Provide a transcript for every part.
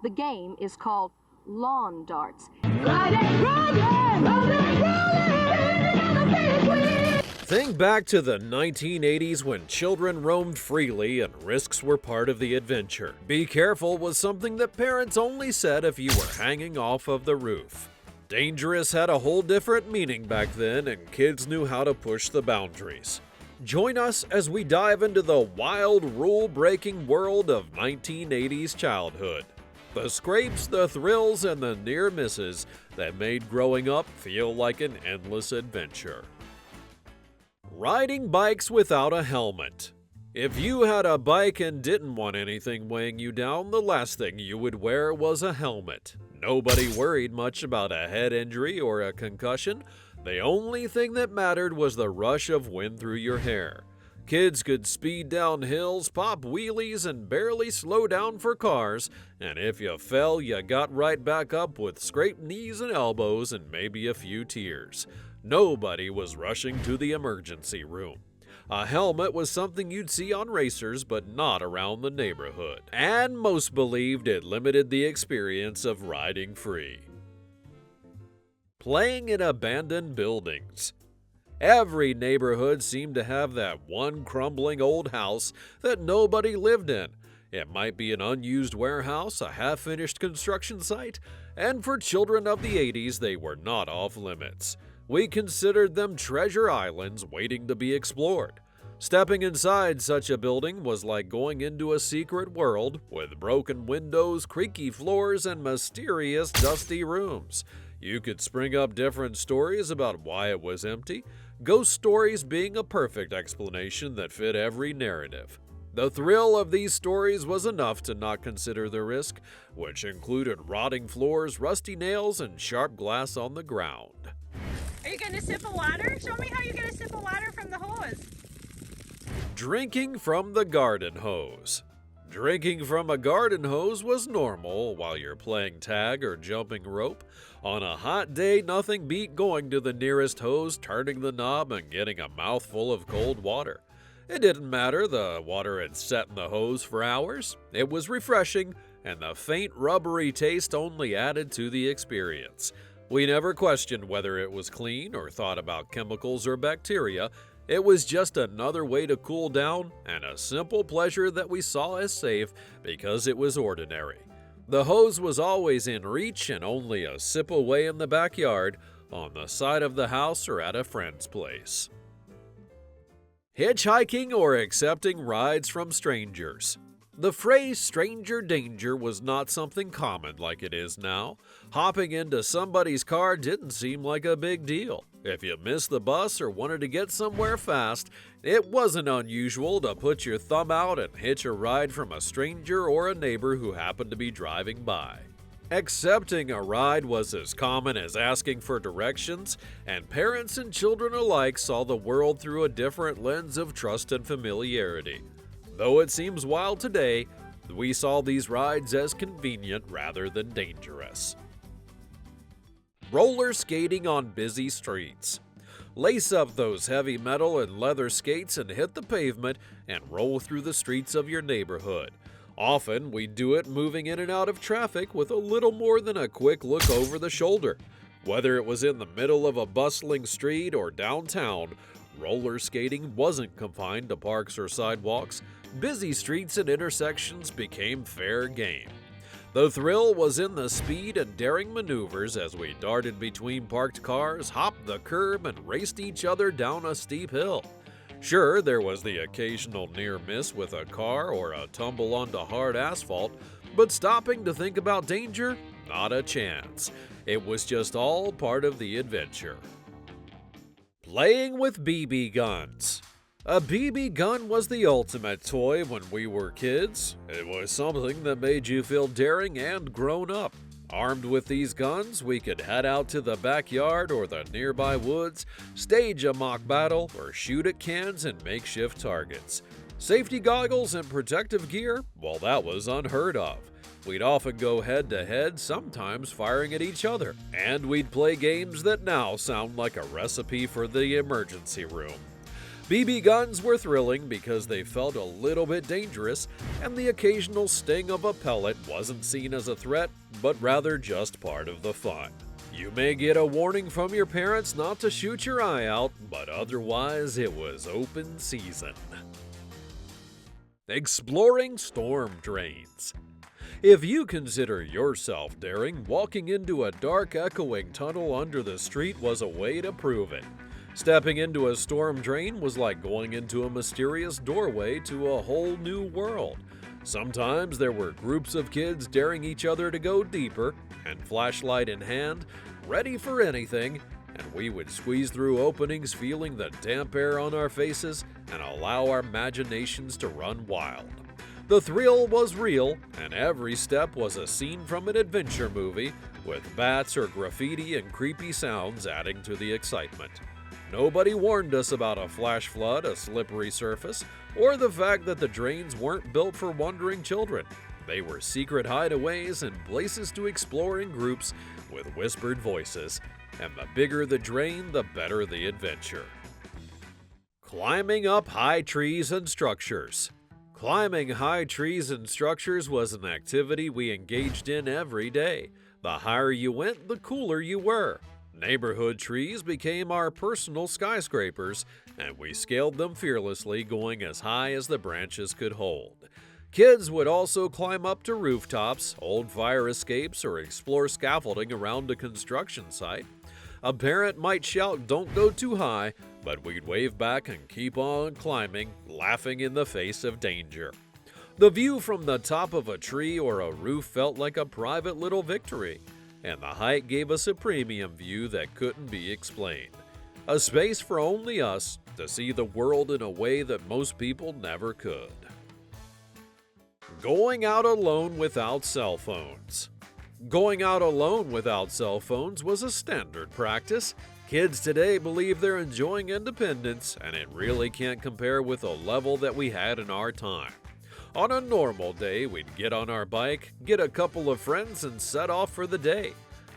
The game is called lawn darts. Think back to the 1980s when children roamed freely and risks were part of the adventure. Be careful was something that parents only said if you were hanging off of the roof. Dangerous had a whole different meaning back then, and kids knew how to push the boundaries. Join us as we dive into the wild, rule-breaking world of 1980s childhood. The scrapes, the thrills, and the near misses that made growing up feel like an endless adventure. Riding bikes without a helmet. If you had a bike and didn't want anything weighing you down, the last thing you would wear was a helmet. Nobody worried much about a head injury or a concussion. The only thing that mattered was the rush of wind through your hair. Kids could speed down hills, pop wheelies, and barely slow down for cars, and if you fell, you got right back up with scraped knees and elbows and maybe a few tears. Nobody was rushing to the emergency room. A helmet was something you'd see on racers, but not around the neighborhood. And most believed it limited the experience of riding free. Playing in abandoned buildings. Every neighborhood seemed to have that one crumbling old house that nobody lived in. It might be an unused warehouse, a half-finished construction site, and for children of the 80s, they were not off limits. We considered them treasure islands waiting to be explored. Stepping inside such a building was like going into a secret world with broken windows, creaky floors, and mysterious dusty rooms. You could spring up different stories about why it was empty, ghost stories being a perfect explanation that fit every narrative. The thrill of these stories was enough to not consider the risk, which included rotting floors, rusty nails, and sharp glass on the ground. Are you getting a sip of water? Show me how you get a sip of water from the hose. Drinking from the garden hose. Drinking from a garden hose was normal while you're playing tag or jumping rope. On a hot day, nothing beat going to the nearest hose, turning the knob, and getting a mouthful of cold water. It didn't matter the water had set in the hose for hours. It was refreshing, and the faint rubbery taste only added to the experience. We never questioned whether it was clean or thought about chemicals or bacteria. It was just another way to cool down and a simple pleasure that we saw as safe because it was ordinary. The hose was always in reach and only a sip away in the backyard, on the side of the house, or at a friend's place. Hitchhiking or accepting rides from strangers. The phrase stranger danger was not something common like it is now. Hopping into somebody's car didn't seem like a big deal. If you missed the bus or wanted to get somewhere fast, it wasn't unusual to put your thumb out and hitch a ride from a stranger or a neighbor who happened to be driving by. Accepting a ride was as common as asking for directions, and parents and children alike saw the world through a different lens of trust and familiarity. Though it seems wild today, we saw these rides as convenient rather than dangerous. Roller skating on busy streets. Lace up those heavy metal and leather skates and hit the pavement and roll through the streets of your neighborhood. Often, we do it moving in and out of traffic with a little more than a quick look over the shoulder. Whether it was in the middle of a bustling street or downtown, roller skating wasn't confined to parks or sidewalks. Busy streets and intersections became fair game. The thrill was in the speed and daring maneuvers as we darted between parked cars, hopped the curb, and raced each other down a steep hill. Sure, there was the occasional near miss with a car or a tumble onto hard asphalt, but stopping to think about danger? Not a chance. It was just all part of the adventure. Playing with BB guns. A BB gun was the ultimate toy when we were kids. It was something that made you feel daring and grown up. Armed with these guns, we could head out to the backyard or the nearby woods, stage a mock battle, or shoot at cans and makeshift targets. Safety goggles and protective gear? Well, that was unheard of. We'd often go head-to-head, sometimes firing at each other. And we'd play games that now sound like a recipe for the emergency room. BB guns were thrilling because they felt a little bit dangerous, and the occasional sting of a pellet wasn't seen as a threat, but rather just part of the fun. You may get a warning from your parents not to shoot your eye out, but otherwise it was open season. Exploring storm drains. If you consider yourself daring, walking into a dark, echoing tunnel under the street was a way to prove it. Stepping into a storm drain was like going into a mysterious doorway to a whole new world. Sometimes there were groups of kids daring each other to go deeper, and flashlight in hand, ready for anything, and we would squeeze through openings feeling the damp air on our faces and allow our imaginations to run wild. The thrill was real, and every step was a scene from an adventure movie, with bats or graffiti and creepy sounds adding to the excitement. Nobody warned us about a flash flood, a slippery surface, or the fact that the drains weren't built for wandering children. They were secret hideaways and places to explore in groups with whispered voices, and the bigger the drain, the better the adventure. Climbing up high trees and structures. Climbing high trees and structures was an activity we engaged in every day. The higher you went, the cooler you were. Neighborhood trees became our personal skyscrapers, and we scaled them fearlessly, going as high as the branches could hold. Kids would also climb up to rooftops, hold fire escapes, or explore scaffolding around a construction site. A parent might shout, "Don't go too high," but we'd wave back and keep on climbing, laughing in the face of danger. The view from the top of a tree or a roof felt like a private little victory, and the height gave us a premium view that couldn't be explained. A space for only us to see the world in a way that most people never could. Going out alone without cell phones. Going out alone without cell phones was a standard practice. Kids today believe they're enjoying independence, and it really can't compare with the level that we had in our time. On a normal day, we'd get on our bike, get a couple of friends, and set off for the day.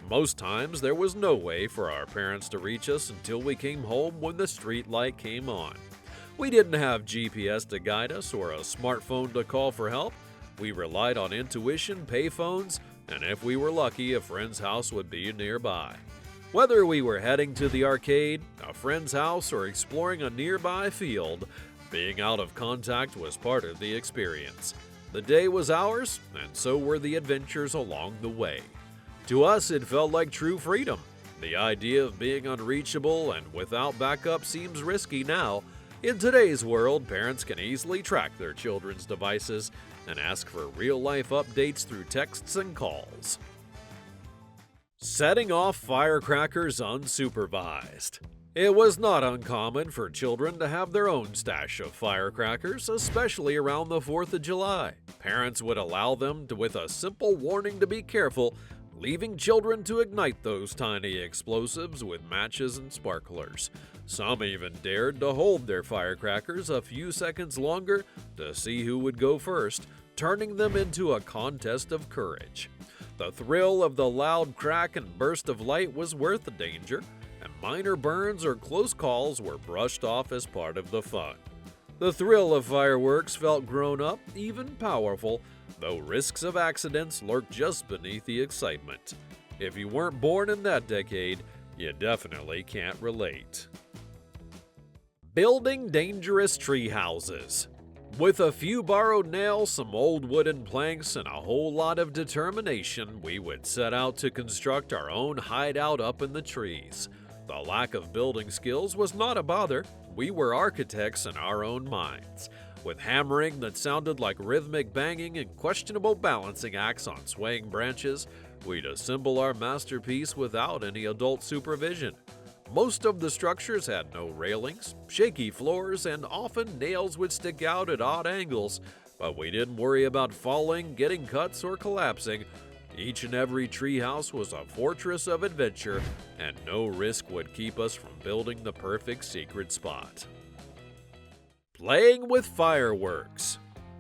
Most times, there was no way for our parents to reach us until we came home when the street light came on. We didn't have GPS to guide us or a smartphone to call for help. We relied on intuition, payphones, and if we were lucky, a friend's house would be nearby. Whether we were heading to the arcade, a friend's house, or exploring a nearby field, being out of contact was part of the experience. The day was ours, and so were the adventures along the way. To us, it felt like true freedom. The idea of being unreachable and without backup seems risky now. In today's world, parents can easily track their children's devices and ask for real-life updates through texts and calls. Setting off firecrackers unsupervised. It was not uncommon for children to have their own stash of firecrackers, especially around the 4th of July. Parents would allow them with a simple warning to be careful, leaving children to ignite those tiny explosives with matches and sparklers. Some even dared to hold their firecrackers a few seconds longer to see who would go first, turning them into a contest of courage. The thrill of the loud crack and burst of light was worth the danger, and minor burns or close calls were brushed off as part of the fun. The thrill of fireworks felt grown up, even powerful, though risks of accidents lurked just beneath the excitement. If you weren't born in that decade, you definitely can't relate. Building dangerous tree houses. With a few borrowed nails, some old wooden planks, and a whole lot of determination, we would set out to construct our own hideout up in the trees. The lack of building skills was not a bother. We were architects in our own minds. With hammering that sounded like rhythmic banging and questionable balancing acts on swaying branches, we'd assemble our masterpiece without any adult supervision. Most of the structures had no railings, shaky floors, and often nails would stick out at odd angles, but we didn't worry about falling, getting cuts, or collapsing. Each and every treehouse was a fortress of adventure, and no risk would keep us from building the perfect secret spot. Playing with fireworks.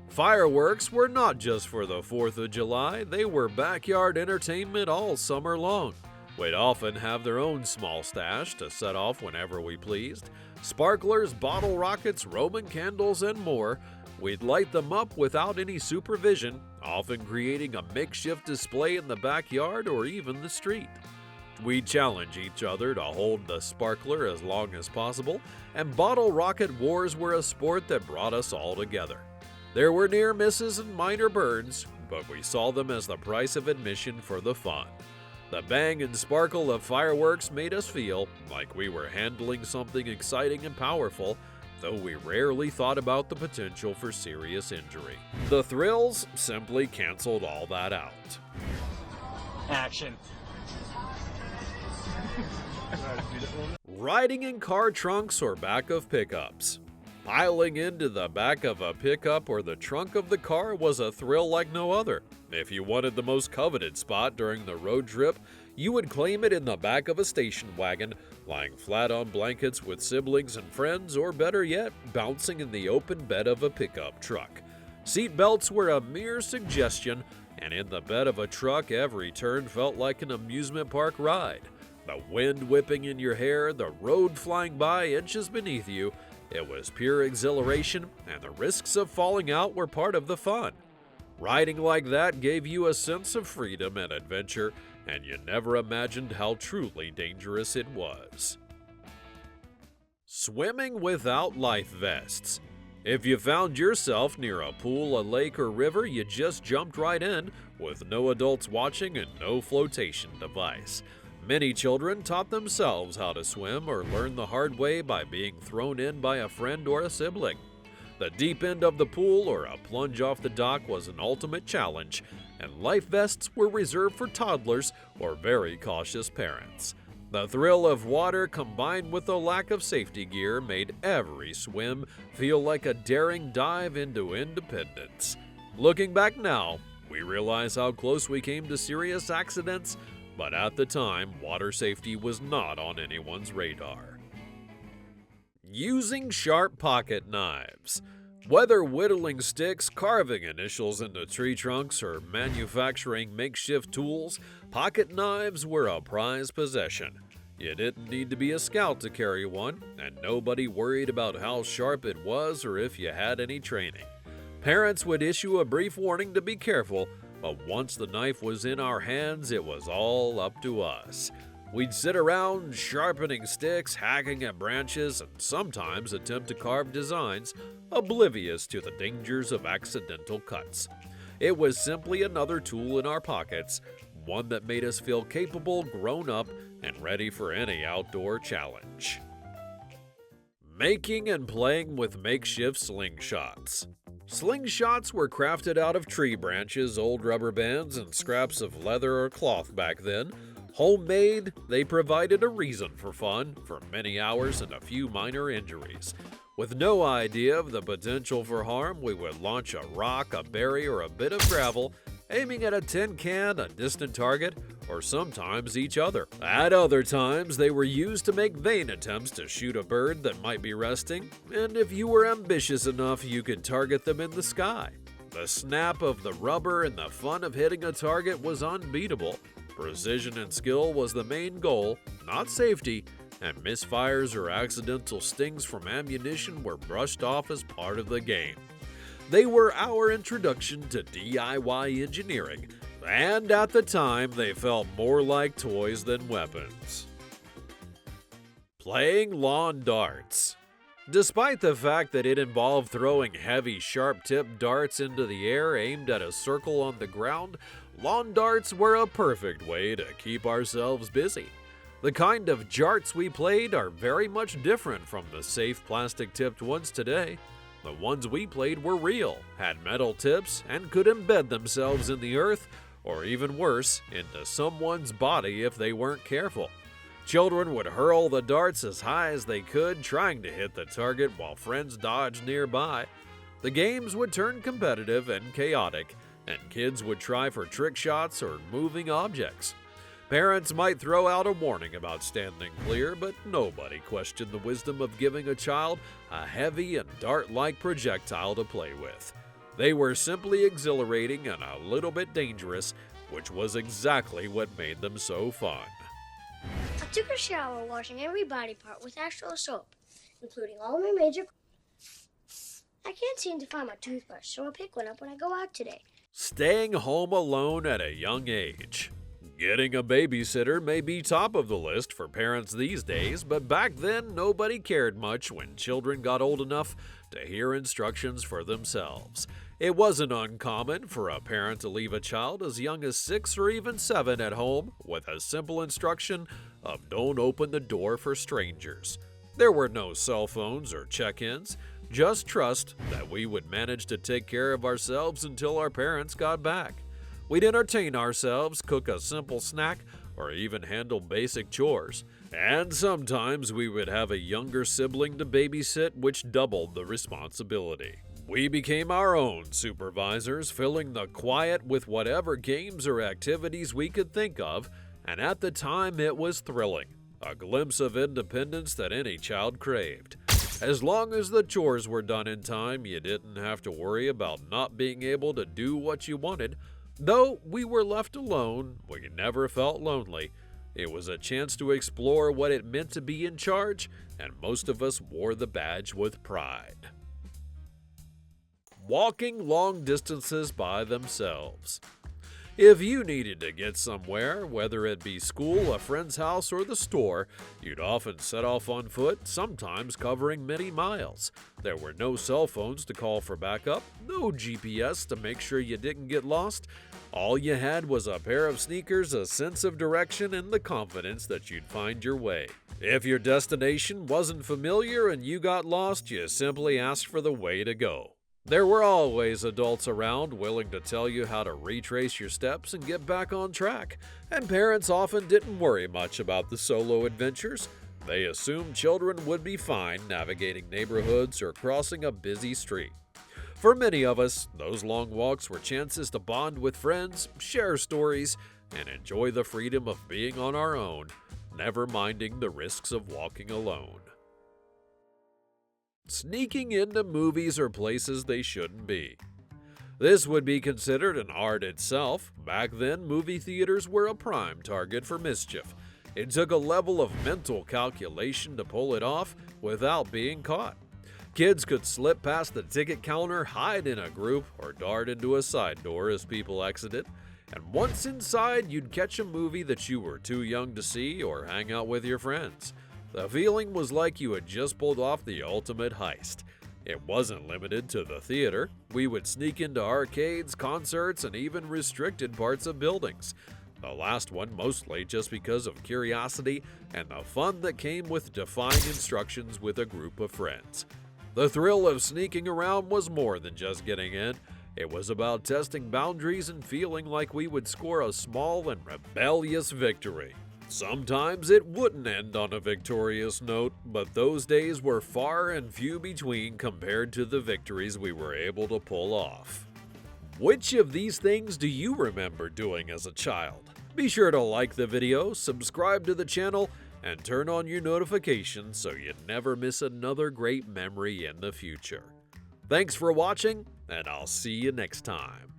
Fireworks were not just for the 4th of July, they were backyard entertainment all summer long. We'd often have their own small stash to set off whenever we pleased. Sparklers, bottle rockets, Roman candles, and more. We'd light them up without any supervision, often creating a makeshift display in the backyard or even the street. We'd challenge each other to hold the sparkler as long as possible, and bottle rocket wars were a sport that brought us all together. There were near misses and minor burns, but we saw them as the price of admission for the fun. The bang and sparkle of fireworks made us feel like we were handling something exciting and powerful, though we rarely thought about the potential for serious injury. The thrills simply canceled all that out. Action. Riding in car trunks or back of pickups. Piling into the back of a pickup or the trunk of the car was a thrill like no other. If you wanted the most coveted spot during the road trip, you would claim it in the back of a station wagon, lying flat on blankets with siblings and friends, or better yet, bouncing in the open bed of a pickup truck. Seat belts were a mere suggestion, and in the bed of a truck, every turn felt like an amusement park ride. The wind whipping in your hair, the road flying by inches beneath you. It was pure exhilaration, and the risks of falling out were part of the fun. Riding like that gave you a sense of freedom and adventure, and you never imagined how truly dangerous it was. Swimming without life vests. If you found yourself near a pool, a lake, or river, you just jumped right in, with no adults watching and no flotation device. Many children taught themselves how to swim or learned the hard way by being thrown in by a friend or a sibling. The deep end of the pool or a plunge off the dock was an ultimate challenge, and life vests were reserved for toddlers or very cautious parents. The thrill of water combined with the lack of safety gear made every swim feel like a daring dive into independence. Looking back now, we realize how close we came to serious accidents, but at the time, water safety was not on anyone's radar. Using sharp pocket knives. Whether whittling sticks, carving initials into tree trunks, or manufacturing makeshift tools, pocket knives were a prized possession. You didn't need to be a scout to carry one, and nobody worried about how sharp it was or if you had any training. Parents would issue a brief warning to be careful, but once the knife was in our hands, it was all up to us. We'd sit around sharpening sticks, hacking at branches, and sometimes attempt to carve designs, oblivious to the dangers of accidental cuts. It was simply another tool in our pockets, one that made us feel capable, grown up, and ready for any outdoor challenge. Making and playing with makeshift slingshots. Slingshots were crafted out of tree branches, old rubber bands, and scraps of leather or cloth back then. Homemade, they provided a reason for fun, for many hours and a few minor injuries. With no idea of the potential for harm, we would launch a rock, a berry, or a bit of gravel, aiming at a tin can, a distant target, or sometimes each other. At other times, they were used to make vain attempts to shoot a bird that might be resting, and if you were ambitious enough, you could target them in the sky. The snap of the rubber and the fun of hitting a target was unbeatable. Precision and skill was the main goal, not safety, and misfires or accidental stings from ammunition were brushed off as part of the game. They were our introduction to DIY engineering, and at the time they felt more like toys than weapons. Playing lawn darts. Despite the fact that it involved throwing heavy, sharp-tipped darts into the air aimed at a circle on the ground, lawn darts were a perfect way to keep ourselves busy. The kind of jarts we played are very much different from the safe plastic-tipped ones today. The ones we played were real, had metal tips, and could embed themselves in the earth, or even worse, into someone's body if they weren't careful. Children would hurl the darts as high as they could, trying to hit the target while friends dodged nearby. The games would turn competitive and chaotic, and kids would try for trick shots or moving objects. Parents might throw out a warning about standing clear, but nobody questioned the wisdom of giving a child a heavy and dart-like projectile to play with. They were simply exhilarating and a little bit dangerous, which was exactly what made them so fun. I took a shower washing every body part with actual soap. including all my major. I can't seem to find my toothbrush, so I'll pick one up when I go out today. Staying home alone at a young age. Getting a babysitter may be top of the list for parents these days, but back then nobody cared much when children got old enough to hear instructions for themselves. It wasn't uncommon for a parent to leave a child as young as 6 or even 7 at home with a simple instruction of don't open the door for strangers. There were no cell phones or check-ins, just trust that we would manage to take care of ourselves until our parents got back. We'd entertain ourselves, cook a simple snack, or even handle basic chores. And sometimes we would have a younger sibling to babysit, which doubled the responsibility. We became our own supervisors, filling the quiet with whatever games or activities we could think of, and at the time it was thrilling, a glimpse of independence that any child craved. As long as the chores were done in time, you didn't have to worry about not being able to do what you wanted. Though we were left alone, we never felt lonely. It was a chance to explore what it meant to be in charge, and most of us wore the badge with pride. Walking long distances by themselves. If you needed to get somewhere, whether it be school, a friend's house, or the store, you'd often set off on foot, sometimes covering many miles. There were no cell phones to call for backup, no GPS to make sure you didn't get lost. All you had was a pair of sneakers, a sense of direction, and the confidence that you'd find your way. If your destination wasn't familiar and you got lost, you simply asked for the way to go. There were always adults around willing to tell you how to retrace your steps and get back on track, and parents often didn't worry much about the solo adventures. They assumed children would be fine navigating neighborhoods or crossing a busy street. For many of us, those long walks were chances to bond with friends, share stories, and enjoy the freedom of being on our own, never minding the risks of walking alone. Sneaking into movies or places they shouldn't be. This would be considered an art itself. Back then, movie theaters were a prime target for mischief. It took a level of mental calculation to pull it off without being caught. Kids could slip past the ticket counter, hide in a group, or dart into a side door as people exited. And once inside, you'd catch a movie that you were too young to see or hang out with your friends. The feeling was like you had just pulled off the ultimate heist. It wasn't limited to the theater. We would sneak into arcades, concerts, and even restricted parts of buildings. The last one mostly just because of curiosity and the fun that came with defying instructions with a group of friends. The thrill of sneaking around was more than just getting in. It was about testing boundaries and feeling like we would score a small and rebellious victory. Sometimes it wouldn't end on a victorious note, but those days were far and few between compared to the victories we were able to pull off. Which of these things do you remember doing as a child? Be sure to like the video, subscribe to the channel, and turn on your notifications so you never miss another great memory in the future. Thanks for watching, and I'll see you next time.